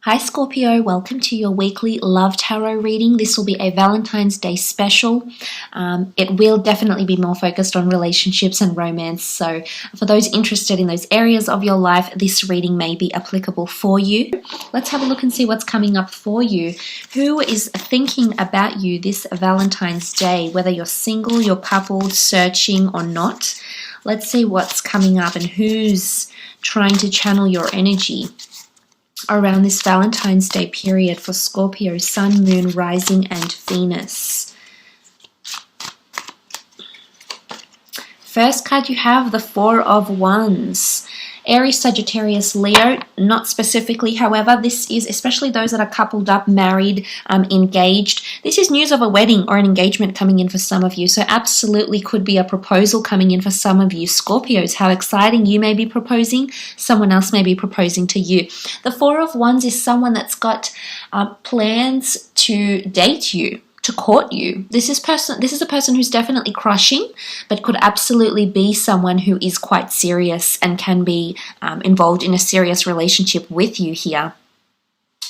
Hi Scorpio, welcome to your weekly love tarot reading. This will be a Valentine's Day special. It will definitely be more focused on relationships and romance. So for those interested in those areas of your life, this reading may be applicable for you. Let's have a look and see what's coming up for you. Who is thinking about you this Valentine's Day, whether you're single, you're coupled, searching or not. Let's see what's coming up and who's trying to channel your energy around this Valentine's Day period for Scorpio, Sun, Moon, Rising, and Venus. First card you have the Four of Wands. Aries, Sagittarius, Leo, not specifically. However, this is especially those that are coupled up, married, engaged. This is news of a wedding or an engagement coming in for some of you. So absolutely could be a proposal coming in for some of you Scorpios. How exciting. You may be proposing. Someone else may be proposing to you. The Four of Wands is someone that's got plans to date you, to court you. This is a person who's definitely crushing, but could absolutely be someone who is quite serious and can be involved in a serious relationship with you here.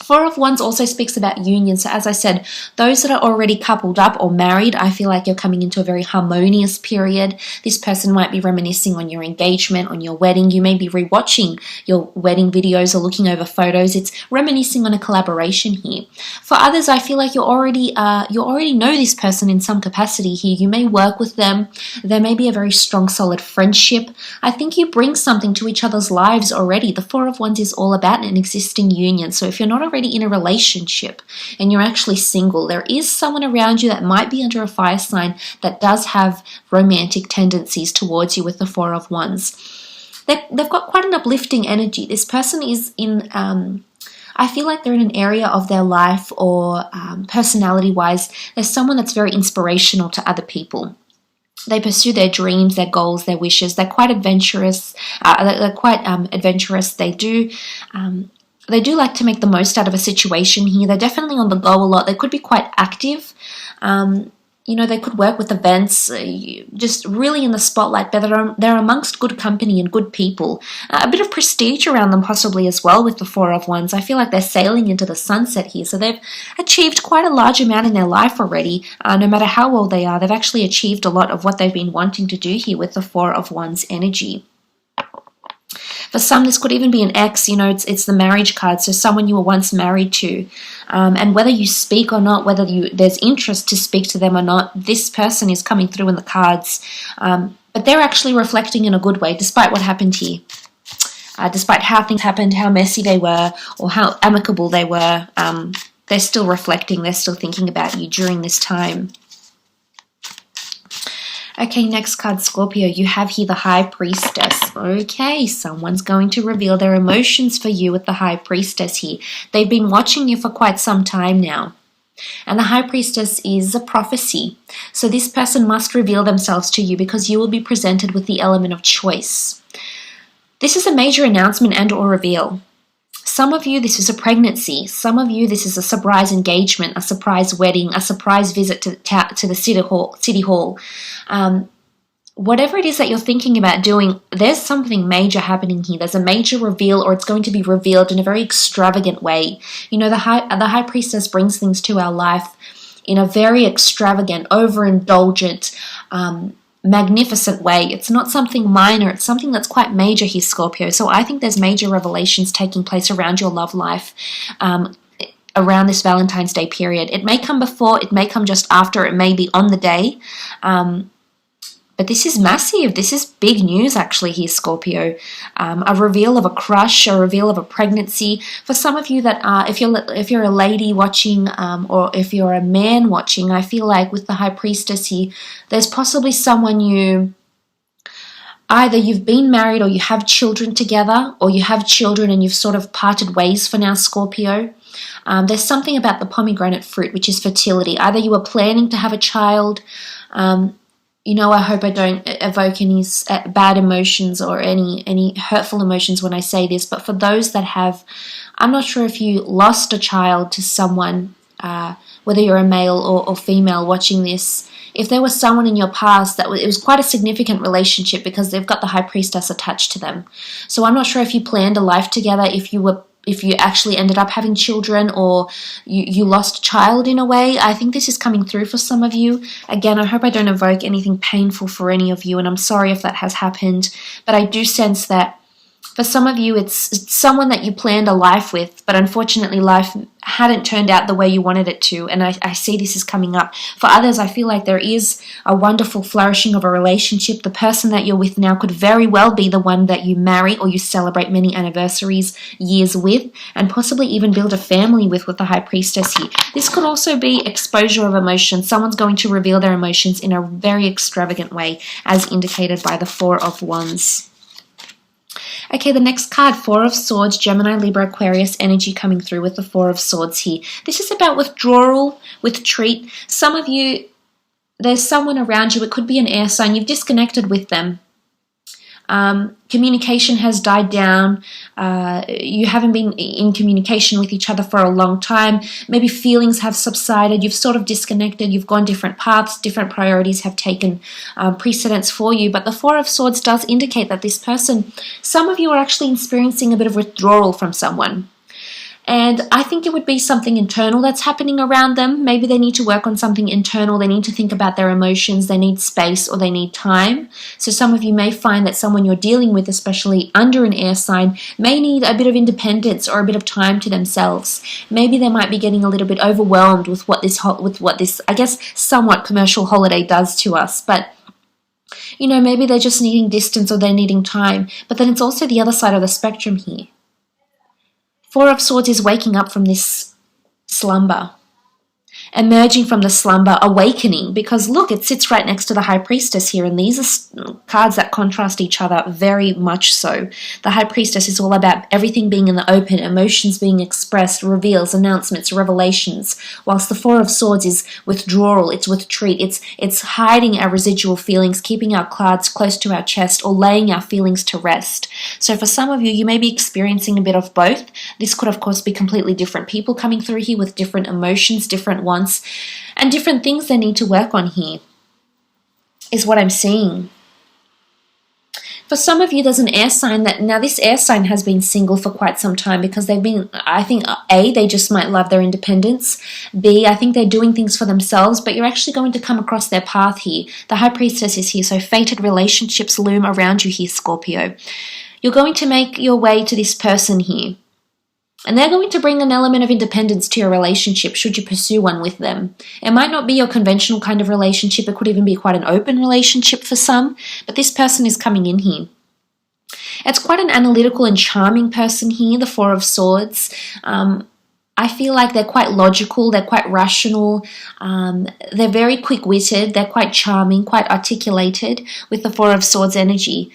Four of Wands also speaks about union. So as I said, those that are already coupled up or married, I feel like you're coming into a very harmonious period. This person might be reminiscing on your engagement, on your wedding. You may be rewatching your wedding videos or looking over photos. It's reminiscing on a collaboration here. For others, I feel like you already know this person in some capacity here. You may work with them. There may be a very strong, solid friendship. I think you bring something to each other's lives already. The Four of Wands is all about an existing union. So if you're not already in a relationship and you're actually single, there is someone around you that might be under a fire sign that does have romantic tendencies towards you with the Four of Wands. They've got quite an uplifting energy. This person is in, I feel like they're in an area of their life or personality-wise, there's someone that's very inspirational to other people. They pursue their dreams, their goals, their wishes. They're quite adventurous. They do like to make the most out of a situation here. They're definitely on the go a lot. They could be quite active. They could work with events, just really in the spotlight, but they're amongst good company and good people. A bit of prestige around them possibly as well with the Four of Wands. I feel like they're sailing into the sunset here. So they've achieved quite a large amount in their life already. No matter how old they are, they've actually achieved a lot of what they've been wanting to do here with the Four of Wands energy. For some, this could even be an ex, it's the marriage card, so someone you were once married to. And whether you speak or not, whether there's interest to speak to them or not, this person is coming through in the cards. But they're actually reflecting in a good way, despite what happened here. Despite how things happened, how messy they were, or how amicable they were, they're still reflecting, they're still thinking about you during this time. Okay, next card, Scorpio. You have here the High Priestess. Okay, someone's going to reveal their emotions for you with the High Priestess here. They've been watching you for quite some time now. And the High Priestess is a prophecy. So this person must reveal themselves to you because you will be presented with the element of choice. This is a major announcement and or reveal. Some of you, this is a pregnancy. Some of you, this is a surprise engagement, a surprise wedding, a surprise visit to the city hall. Whatever it is that you're thinking about doing, there's something major happening here. There's a major reveal, or it's going to be revealed in a very extravagant way. The High Priestess brings things to our life in a very extravagant, overindulgent, magnificent way. It's not something minor, it's something that's quite major here, Scorpio. So I think there's major revelations taking place around your love life around this Valentine's Day period. It may come before, it may come just after, it may be on the day. But this is massive. This is big news actually here, Scorpio. A reveal of a crush, a reveal of a pregnancy. For some of you that are, if you're a lady watching or if you're a man watching, I feel like with the High Priestess here, there's possibly someone either you've been married or you have children together, or you have children and you've sort of parted ways for now, Scorpio. There's something about the pomegranate fruit, which is fertility. Either you were planning to have a child, I hope I don't evoke any bad emotions or any hurtful emotions when I say this, but for those that have, I'm not sure if you lost a child to someone, whether you're a male or female watching this, if there was someone in your past it was quite a significant relationship because they've got the High Priestess attached to them. So I'm not sure if you planned a life together, if you were if you actually ended up having children, or you lost a child in a way. I think this is coming through for some of you. Again, I hope I don't evoke anything painful for any of you, and I'm sorry if that has happened, but I do sense that for some of you, it's someone that you planned a life with, but unfortunately life hadn't turned out the way you wanted it to, and I see this is coming up. For others, I feel like there is a wonderful flourishing of a relationship. The person that you're with now could very well be the one that you marry or you celebrate many anniversaries, years with, and possibly even build a family with the High Priestess here. This could also be exposure of emotions. Someone's going to reveal their emotions in a very extravagant way, as indicated by the Four of Wands. Okay, the next card, Four of Swords, Gemini, Libra, Aquarius energy coming through with the Four of Swords here. This is about withdrawal, retreat. Some of you, there's someone around you. It could be an air sign. You've disconnected with them. Communication has died down. You haven't been in communication with each other for a long time. Maybe feelings have subsided. You've sort of disconnected. You've gone different paths. Different priorities have taken precedence for you. But the Four of Swords does indicate that this person, some of you are actually experiencing a bit of withdrawal from someone. And I think it would be something internal that's happening around them. Maybe they need to work on something internal. They need to think about their emotions. They need space, or they need time. So some of you may find that someone you're dealing with, especially under an air sign, may need a bit of independence or a bit of time to themselves. Maybe they might be getting a little bit overwhelmed with what this, I guess, somewhat commercial holiday does to us. But you know, maybe they're just needing distance or they're needing time. But then it's also the other side of the spectrum here. Four of Swords is waking up from this slumber, emerging from the slumber, awakening, because look, it sits right next to the High Priestess here, and these are cards that contrast each other very much so. The High Priestess is all about everything being in the open, emotions being expressed, reveals, announcements, revelations, whilst the Four of Swords is withdrawal, it's retreat, it's hiding our residual feelings, keeping our cards close to our chest, or laying our feelings to rest. So for some of you, you may be experiencing a bit of both. This could, of course, be completely different people coming through here with different emotions, different wants, and different things they need to work on here, is what I'm seeing. For some of you, there's an air sign that, now this air sign has been single for quite some time because they've been, I think, A, they just might love their independence. B, I think they're doing things for themselves, but you're actually going to come across their path here. The High Priestess is here, so fated relationships loom around you here, Scorpio. You're going to make your way to this person here, and they're going to bring an element of independence to your relationship should you pursue one with them. It might not be your conventional kind of relationship. It could even be quite an open relationship for some, but this person is coming in here. It's quite an analytical and charming person here, the Four of Swords. I feel like they're quite logical, they're quite rational, they're very quick-witted, they're quite charming, quite articulated with the Four of Swords energy.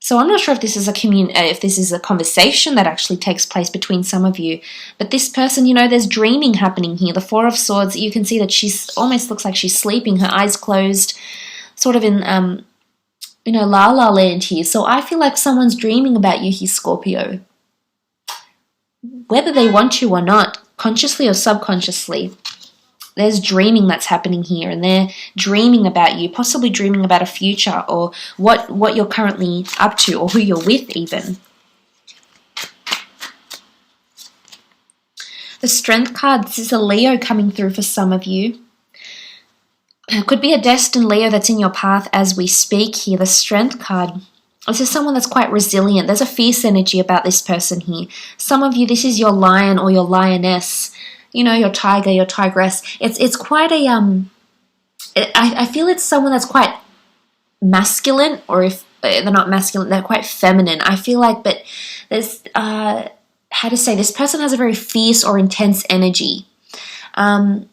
So I'm not sure if this is a conversation that actually takes place between some of you. But this person, you know, there's dreaming happening here. The Four of Swords, you can see that she's almost looks like she's sleeping, her eyes closed, sort of in, la la land here. So I feel like someone's dreaming about you here, Scorpio. Whether they want to or not, consciously or subconsciously, there's dreaming that's happening here, and they're dreaming about you, possibly dreaming about a future or what you're currently up to or who you're with even. The Strength card, this is a Leo coming through for some of you. It could be a destined Leo that's in your path as we speak here. The Strength card, this is someone that's quite resilient. There's a fierce energy about this person here. Some of you, this is your lion or your lioness. You know, your tiger, your tigress. It's quite a, I feel it's someone that's quite masculine, or if they're not masculine, they're quite feminine. I feel like, but there's, how to say, this person has a very fierce or intense energy. But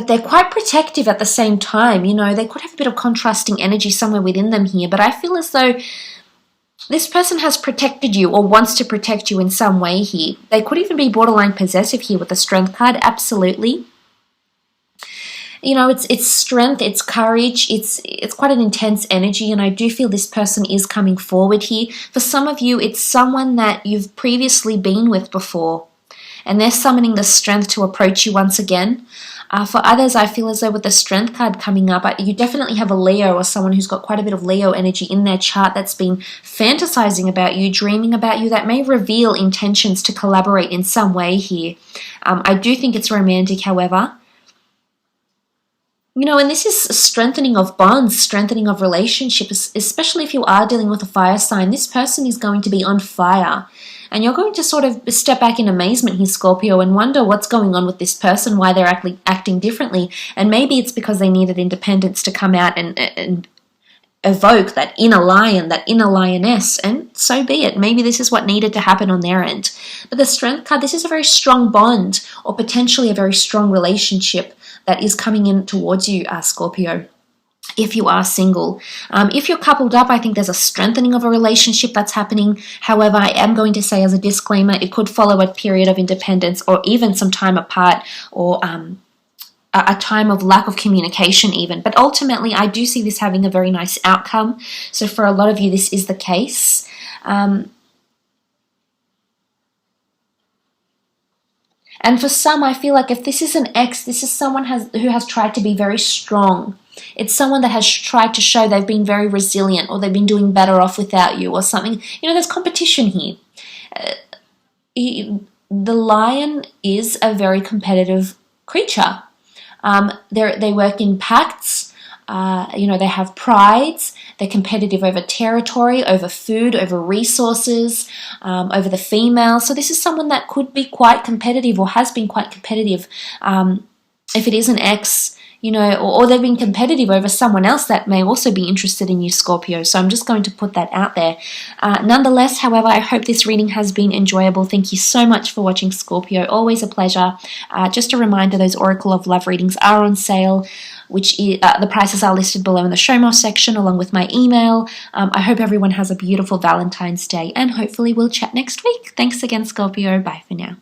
they're quite protective at the same time. You know, they could have a bit of contrasting energy somewhere within them here, but I feel as though this person has protected you or wants to protect you in some way here. They could even be borderline possessive here with the Strength card, absolutely. You know, it's strength, it's courage, it's quite an intense energy, and I do feel this person is coming forward here. For some of you, it's someone that you've previously been with before, and they're summoning the strength to approach you once again. For others, I feel as though with the Strength card coming up, you definitely have a Leo or someone who's got quite a bit of Leo energy in their chart that's been fantasizing about you, dreaming about you, that may reveal intentions to collaborate in some way here. I do think it's romantic, however. You know, and this is strengthening of bonds, strengthening of relationships, especially if you are dealing with a fire sign. This person is going to be on fire. And you're going to sort of step back in amazement here, Scorpio, and wonder what's going on with this person, why they're acting differently. And maybe it's because they needed independence to come out and evoke that inner lion, that inner lioness, and so be it. Maybe this is what needed to happen on their end. But the Strength card, this is a very strong bond, or potentially a very strong relationship that is coming in towards you, Scorpio, if you are single. If you're coupled up, I think there's a strengthening of a relationship that's happening. However, I am going to say as a disclaimer, it could follow a period of independence or even some time apart, or a time of lack of communication even. But ultimately, I do see this having a very nice outcome. So for a lot of you, this is the case. And for some, I feel like if this is an ex, this is someone who has tried to be very strong. It's someone that has tried to show they've been very resilient, or they've been doing better off without you, or something. You know, there's competition here. The lion is a very competitive creature. They work in pacts. You know, they have prides. They're competitive over territory, over food, over resources, over the female. So this is someone that could be quite competitive, or has been quite competitive. If it is an ex, you know, or they've been competitive over someone else that may also be interested in you, Scorpio. So I'm just going to put that out there. Nonetheless, however, I hope this reading has been enjoyable. Thank you so much for watching, Scorpio. Always a pleasure. Just a reminder, those Oracle of Love readings are on sale, which is, the prices are listed below in the Show More section, along with my email. I hope everyone has a beautiful Valentine's Day, and hopefully we'll chat next week. Thanks again, Scorpio. Bye for now.